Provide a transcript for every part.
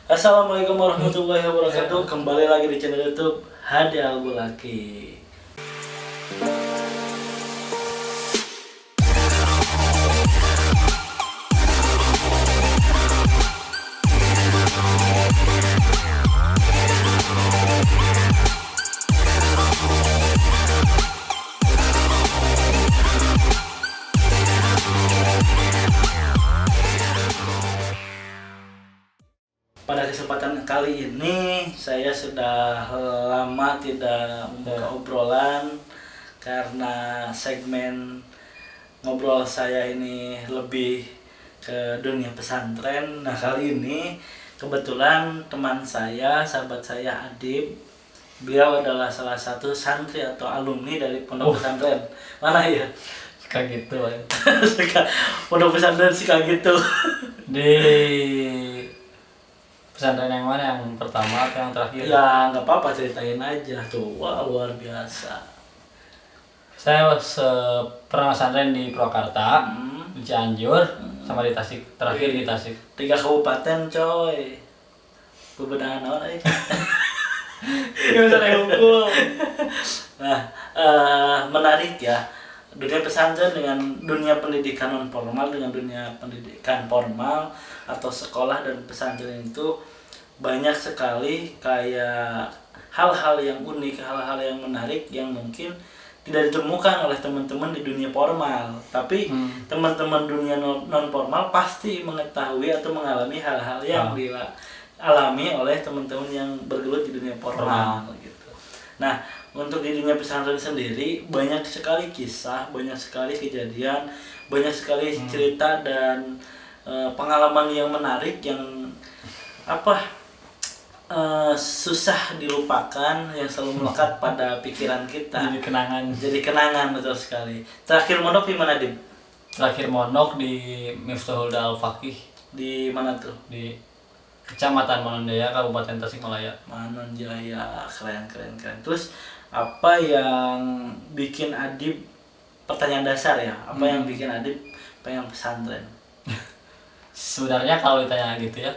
Assalamualaikum warahmatullahi wabarakatuh. Kembali lagi di channel YouTube Hadi Albulaki. Pada kesempatan kali ini saya sudah lama tidak membuka obrolan karena segmen ngobrol saya ini lebih ke dunia pesantren. Nah, kali ini kebetulan teman saya, sahabat saya Adib, beliau adalah salah satu santri atau alumni dari pondok pesantren. Mana ya? Kayak gitu kan. Pondok pesantren sih kayak gitu. Di pesantren yang mana, yang pertama atau yang terakhir? Ya nggak apa-apa, ceritain aja tuh. Wah, luar biasa. Saya pernah pesantren di Purwakarta, di Cianjur, sama di Tasik. Terakhir di Tasik. 3 kabupaten coy. Bebenangan naon euy. Gimana saya hukum? Nah, menarik ya. Dunia pesantren dengan dunia pendidikan non formal dengan dunia pendidikan formal atau sekolah dan pesantren itu banyak sekali kayak hal-hal yang unik, hal-hal yang menarik yang mungkin tidak ditemukan oleh teman-teman di dunia formal. Tapi teman-teman dunia non formal pasti mengetahui atau mengalami hal-hal yang dialami oleh teman-teman yang bergelut di dunia formal gitu. Nah, untuk di dunia pesantren sendiri banyak sekali kisah, banyak sekali kejadian, banyak sekali cerita dan pengalaman yang menarik yang susah dilupakan, yang selalu melekat pada pikiran kita. Jadi kenangan betul sekali. Terakhir mondok di mana, Dim? Terakhir mondok di Miftahul Al-Faqih. Di mana tuh? Di Kecamatan Manonjaya, Kabupaten Tasikmalaya. Manonjaya, keren. Terus apa yang bikin Adib, pertanyaan dasar ya, apa yang bikin Adib pengen pesantren? Sebenarnya kalau ditanya gitu ya,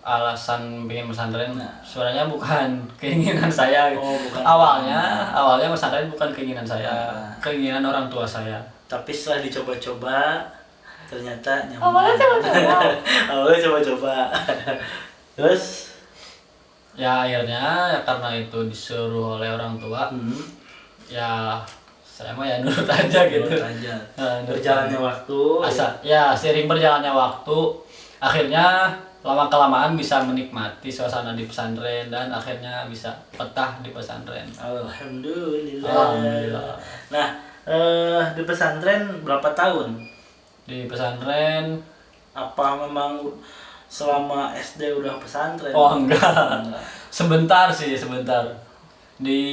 alasan pengen pesantren sebenarnya bukan keinginan saya. Bukan. Awalnya pesantren bukan keinginan saya, keinginan orang tua saya. Tapi setelah dicoba-coba ternyata nyaman. Awalnya coba-coba. Terus ya akhirnya ya karena itu disuruh oleh orang tua, ya saya mah ya nurut aja gitu. Berjalannya waktu. Seiring berjalannya waktu, akhirnya lama kelamaan bisa menikmati suasana di pesantren dan akhirnya bisa betah di pesantren. Alhamdulillah. Nah, di pesantren berapa tahun? Di pesantren apa memang selama SD udah pesantren? Oh enggak. Sebentar. Di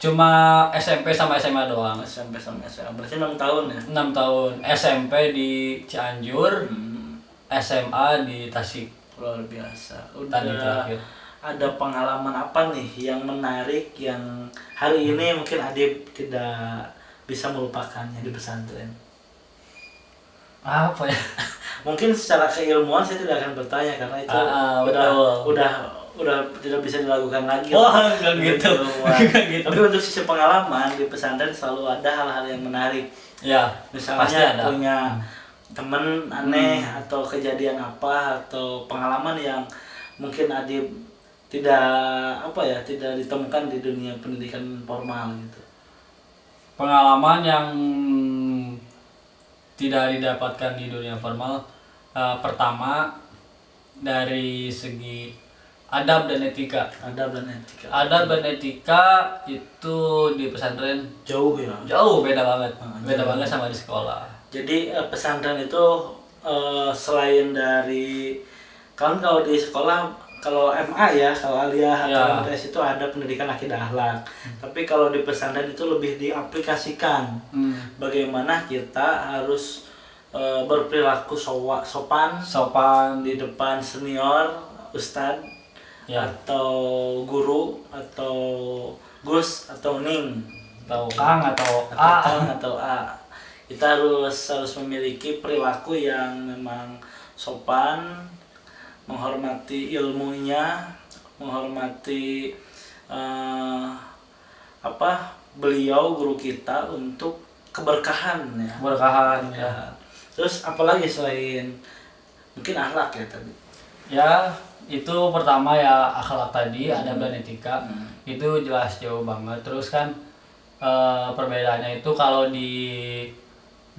cuma SMP sama SMA doang. SMP sama SMA. Berarti 6 tahun ya? 6 tahun. SMP di Cianjur, SMA di Tasik. Luar biasa. Tadi terakhir. Ada pengalaman apa nih yang menarik yang hari ini mungkin Adib tidak bisa melupakannya di pesantren? Apa ya? Mungkin secara keilmuan saya tidak akan bertanya karena itu udah tidak bisa dilakukan lagi. Enggak gitu. Tapi untuk sisi pengalaman di pesantren selalu ada hal-hal yang menarik. Ya, misalnya punya temen aneh atau kejadian apa atau pengalaman yang mungkin Adib tidak ditemukan di dunia pendidikan formal gitu. Pengalaman yang tidak didapatkan di dunia formal, pertama dari segi adab dan etika. Adab dan etika itu di pesantren jauh ya. Jauh, beda banget. Beda banget sama di sekolah. Jadi pesantren itu selain dari kalau di sekolah, kalau MA ya, kalau aliyah atau MTS itu ada pendidikan akidah akhlak. Tapi kalau di pesantren itu lebih diaplikasikan. Bagaimana kita harus berperilaku sopan di depan senior, ustad, atau guru, atau gus, atau ning, atau kang, atau a. Kita harus memiliki perilaku yang memang sopan, menghormati ilmunya, menghormati beliau guru kita untuk keberkahan ya. Keberkahan ya. Terus apalagi selain mungkin akhlak ya tadi? Ya itu pertama ya akhlak tadi, adab dan etika. Itu jelas jauh banget. Terus kan perbedaannya itu kalau di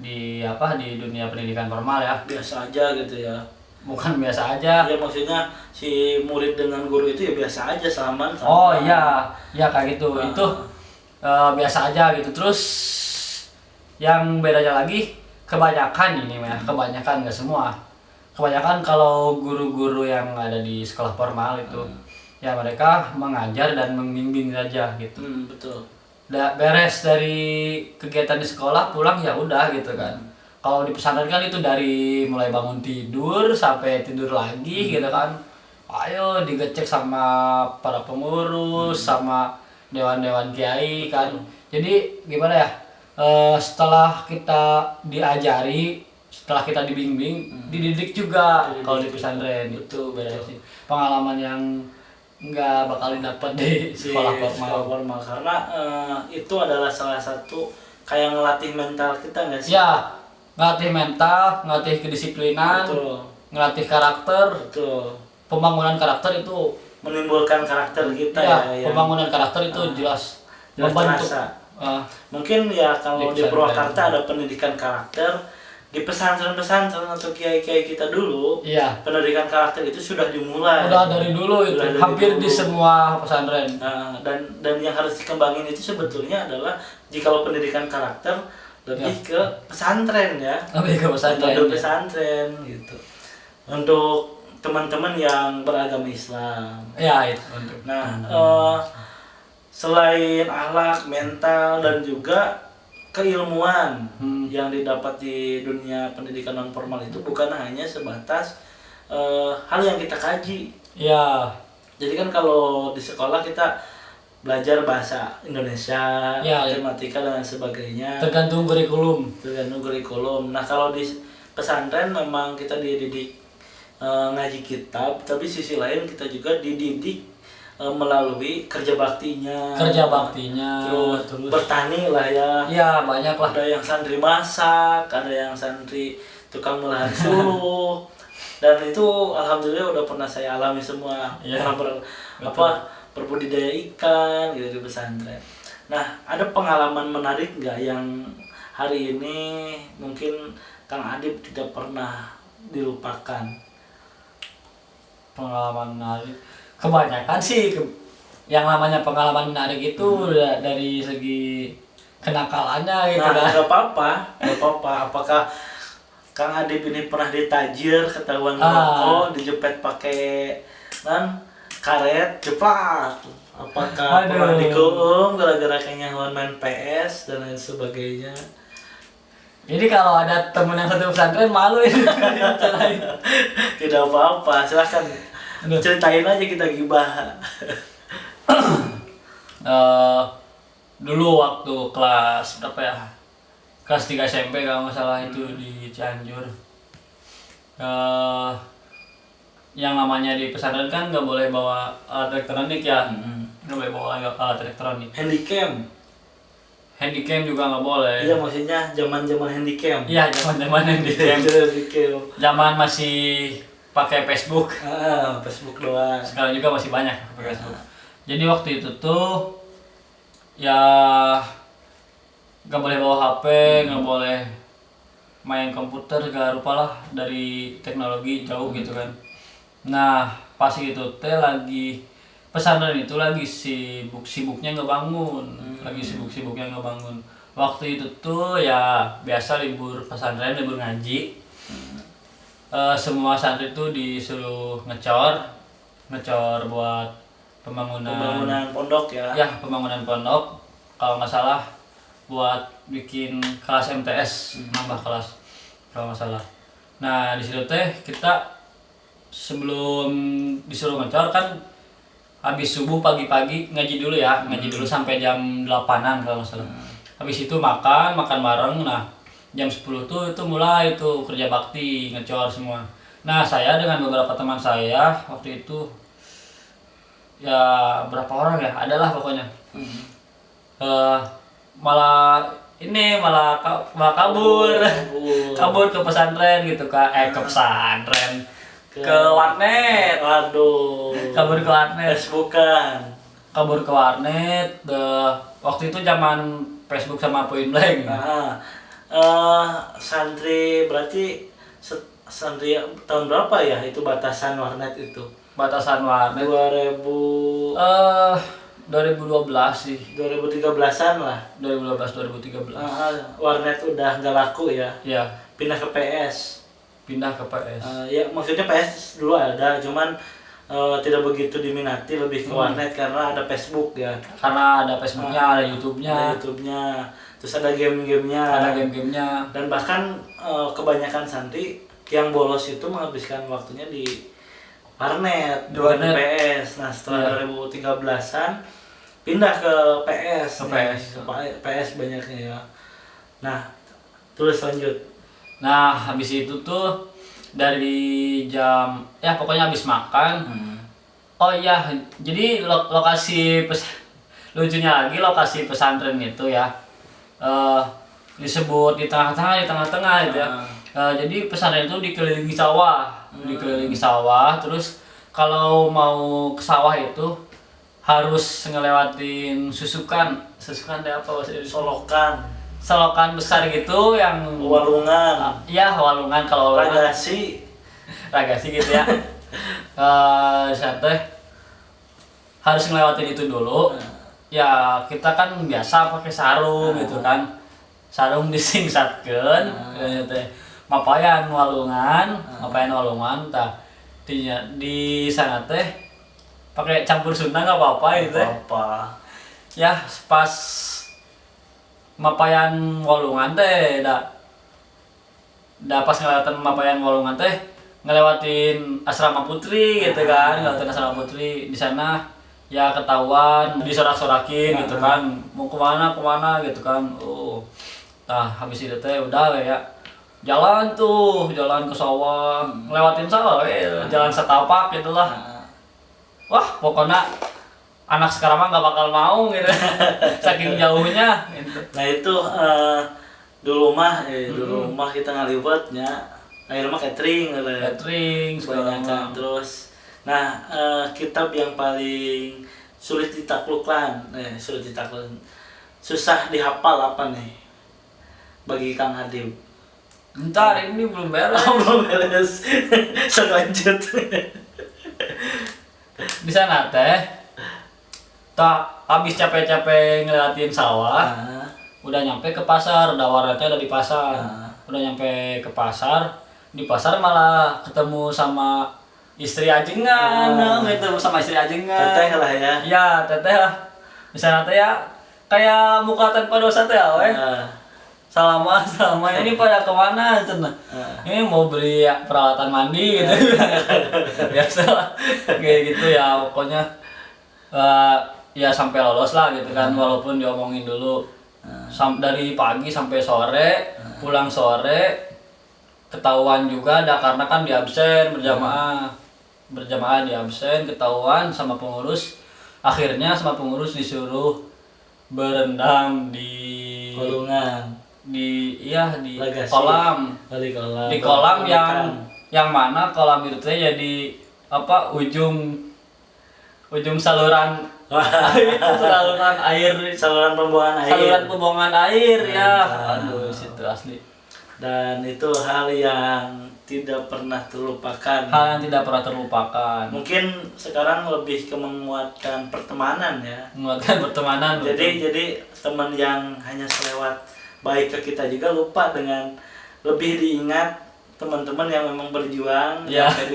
dunia pendidikan formal ya biasa aja gitu ya. Bukan biasa aja ya, maksudnya si murid dengan guru itu ya biasa aja, salaman. Oh iya kayak gitu. Itu biasa aja gitu. Terus yang bedanya lagi kebanyakan ini ya, kebanyakan nggak semua, kebanyakan kalau guru-guru yang ada di sekolah formal itu ya mereka mengajar dan membimbing saja gitu. Betul. Udah beres dari kegiatan di sekolah, pulang ya udah gitu kan. Kalau di pesantren kan itu dari mulai bangun tidur sampai tidur lagi gitu kan. Ayo digecek sama para pengurus, sama dewan-dewan kiai kan. Jadi gimana ya? Setelah kita diajari, setelah kita dibimbing, dididik juga kalau di pesantren. Itu beda sih. Pengalaman yang nggak bakal didapat di sekolah formal. Karena itu adalah salah satu kayak ngelatih mental kita nggak sih? Ya, ngelatih mental, ngelatih kedisiplinan, betul. Ngelatih karakter. Betul. Pembangunan karakter itu menimbulkan karakter kita ya. Pembangunan karakter itu jelas membentuk. Mungkin ya kalau di Purwakarta ada pendidikan karakter, di pesantren-pesantren atau kiai-kiai kita dulu, pendidikan karakter itu sudah dimulai. Udah dari dulu itu, hampir di semua pesantren. Dan yang harus dikembangin itu sebetulnya adalah jika pendidikan karakter lebih ke pesantren ya. Lebih ke pesantren. Untuk pesantren gitu. Untuk teman-teman yang beragama Islam. Ya itu. Nah, selain akhlak, mental dan juga keilmuan yang didapat di dunia pendidikan non formal itu bukan hanya sebatas hal yang kita kaji. Ya. Jadi kan kalau di sekolah kita belajar bahasa Indonesia, matematika dan sebagainya. Tergantung kurikulum. Nah kalau di pesantren memang kita dididik ngaji kitab, tapi sisi lain kita juga dididik melalui kerja baktinya. Terus bertani lah ya. Iya, banyak lah. Ada yang santri masak, ada yang santri tukang melahan suluh. Dan itu alhamdulillah udah pernah saya alami semua. Pernah berbudidaya ikan gitu di pesantren. Nah, ada pengalaman menarik nggak yang hari ini mungkin Kang Adib tidak pernah dilupakan? Pengalaman menarik kebanyakan sih yang namanya pengalaman menarik itu dari segi kenakalannya gitu. Nah, nggak apa-apa. Apakah Kang Adib ini pernah ditajir, ketahuan rokok, dijepit pakai karet, jeplak? Apakah pernah dikeum gara-gara kenyawan main PS dan lain sebagainya? Jadi kalau ada temen yang satu pesantren malu ini. Tidak apa-apa, silahkan ceritain aja, kita gibah. Dulu waktu kelas berapa ya? Kelas 3 SMP kalau nggak salah itu di Cianjur. Yang namanya di pesantren kan nggak boleh bawa alat elektronik ya. Nggak boleh bawa alat elektronik. Handycam juga nggak boleh. Iya, maksudnya zaman handycam. Iya, zaman handycam. Zaman masih pakai Facebook. Facebook doang. Sekarang juga masih banyak pakai Facebook. Jadi waktu itu tuh ya nggak boleh bawa HP, nggak boleh main komputer, segala rupa lah, dari teknologi jauh gitu kan. Nah pas itu teh lagi pesantren itu lagi sibuk-sibuknya ngebangun, Waktu itu tuh ya biasa libur pesantren, libur ngaji. Semua santri tuh disuruh ngecor buat pembangunan pondok ya. Ya, pembangunan pondok. Kalau nggak salah buat bikin kelas MTS, nambah kelas kalau nggak salah. Nah di situ teh kita sebelum disuruh ngecor kan habis subuh pagi-pagi ngaji dulu ya, ngaji dulu sampai jam 8-an kalau nggak salah. Habis itu makan bareng. Nah jam 10 tuh itu mulai tuh kerja bakti, ngecor semua. Nah, saya dengan beberapa teman saya waktu itu ya berapa orang ya? Adalah pokoknya. Eh, malah malah kabur. Kabur ke pesantren gitu Kak. Ke pesantren. Ke warnet. Waduh. Kabur ke warnet. Bukan. Kabur ke warnet. Waktu itu zaman Facebook sama Point Blank. Nah, santri berarti santri tahun berapa ya itu batasan warnet itu? Batasan warnet 2012 sih. 2013-an lah. 2012 2013. Warnet udah nggak laku ya. Ya, Pindah ke PS. pindah ke PS. Ya maksudnya PS dulu ada, cuman tidak begitu diminati, lebih ke warnet karena ada Facebook ya. Karena ada Facebooknya, ada YouTube-nya. Ada YouTube-nya, terus ada game-gamenya. Ada game-gamenya. Dan bahkan kebanyakan santri yang bolos itu menghabiskan waktunya di warnet, bukan di PS. Nah setelah 2013-an pindah ke PS. Ke PS. PS banyaknya ya. Nah terus lanjut. Nah, habis itu tuh dari jam ya pokoknya habis makan. Oh iya, jadi lucunya lagi lokasi pesantren itu ya. Disebut di tengah-tengah gitu ya. Jadi pesantren itu dikelilingi sawah, terus kalau mau ke sawah itu harus ngelewatin susukan deh apa maksudnya? Selokan besar gitu yang Walungan. Iya, walungan kalau walungan. Ragasi gitu ya. Saya teh harus ngelewatin itu dulu. Ya kita kan biasa pakai sarung gitu kan. Sarung disingsatkeun teh. Mapayan walungan tah di sana teh pakai campur Sunda nggak apa-apa gitu. Apa? Ya pas mapayan walungan teh pas ngelewatin mapayan walungan teh ngelewatin asrama putri gitu kan, ngelewatin asrama putri di sana ya ketahuan disorak-sorakin gitu kan, mau kemana gitu kan. Nah habis itu teh udah ya jalan ke sawah, ngelewatin sawah jalan setapak gitulah. Wah pokoknya anak sekarang mah nggak bakal mau gitu saking jauhnya gitu. Nah itu dulu mah kita ngaliwatnya akhirnya mah catering kebanyakan. Terus nah kitab yang paling sulit ditaklukkan susah dihafal apa nih bagi Kang Adib? Bentar, ini belum beres. Belum beres. Selanjut. Di sana teh habis capek-capek ngeliatin sawah, udah nyampe ke pasar, udah warnetnya udah di pasar. Udah nyampe ke pasar, di pasar malah ketemu sama istri ajengan, gitu sama istri ajengan. Teteh lah ya. Iya, teteh lah. Di sana teh ya kayak muka tanpa dosa teh we. Salaman ini pada kemana cenah? Ini mau beli peralatan mandi gitu. Biasa lah. Kayak gitu ya pokoknya ya sampai lolos lah gitu kan, walaupun diomongin dulu dari pagi sampai sore, pulang sore ketahuan juga ada karena kan di absen berjamaah di absen, ketahuan sama pengurus. Akhirnya sama pengurus disuruh berendam di Walungan, di kolam yang mana kolam itu teh jadi apa ujung saluran saluran pembuangan air ya. Aduh situ asli. Dan itu hal yang tidak pernah terlupakan. Mungkin sekarang lebih ke menguatkan pertemanan ya. Jadi teman yang hanya selewat baik ke kita juga lupa dengan lebih diingat teman-teman yang memang berjuang sampai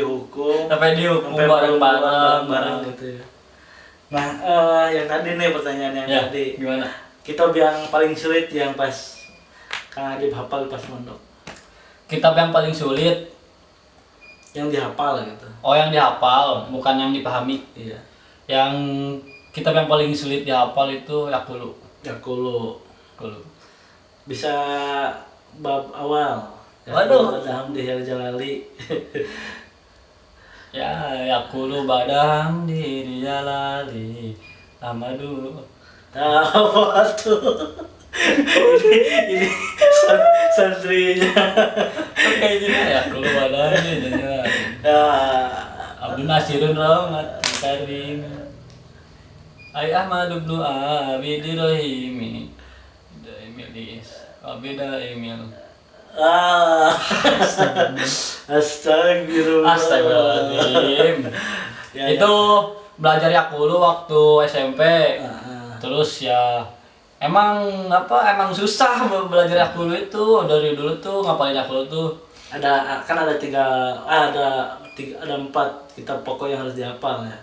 dihukum bareng gitu ya. Nah, yang tadi nih pertanyaan yang tadi. Gimana? Kitab yang paling sulit yang pas Kang Adib hafal pas mondok. Kitab yang paling sulit yang dihafal gitu. Oh, yang dihafal, bukan yang dipahami. Iya. Yang kitab yang paling sulit dihafal itu Yaqulu. Bisa bab awal. Waduh. Hamdi Jalali. Ya kulo badam di jalali amadu. Apa tuh? Ini santrinya. Kayak gini ya kulo badam di jalali. Abdul Nasirun Rahmat Karim. Ay Ahmad ibnu Abi Dirahimi. Daimilis. Abi Daimil. Astagfirullahaladzim. Itu belajar Yakulu waktu SMP. Terus ya emang susah belajar Yakulu itu. Dari dulu tuh ngapalin Yakulu tuh ada 4 kitab pokok yang harus dihafal ya.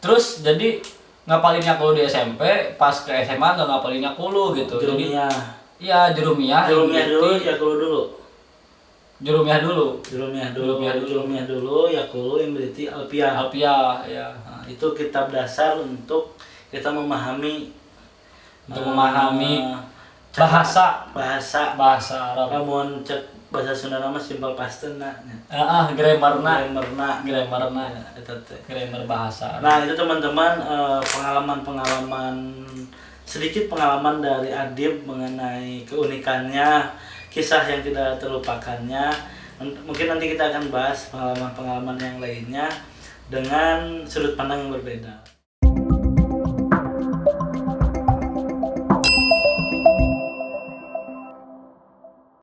Terus jadi ngapalin Yakulu di SMP, pas ke SMA nggak ngapalin Yakulu gitu. Jurumiyah. Iya, Jurumiyah dulu, Yakulu dulu. Jurumiyah dulu, Yakulu yang berarti Alpiah. Ya. Nah, itu kitab dasar untuk kita memahami bahasa Arab. Namun cek bahasa Sunda nama simpel pasten nah. Grammar bahasa. Nah, itu teman-teman sedikit pengalaman dari Adib mengenai keunikannya, kisah yang tidak terlupakannya. Mungkin nanti kita akan bahas pengalaman-pengalaman yang lainnya dengan sudut pandang yang berbeda.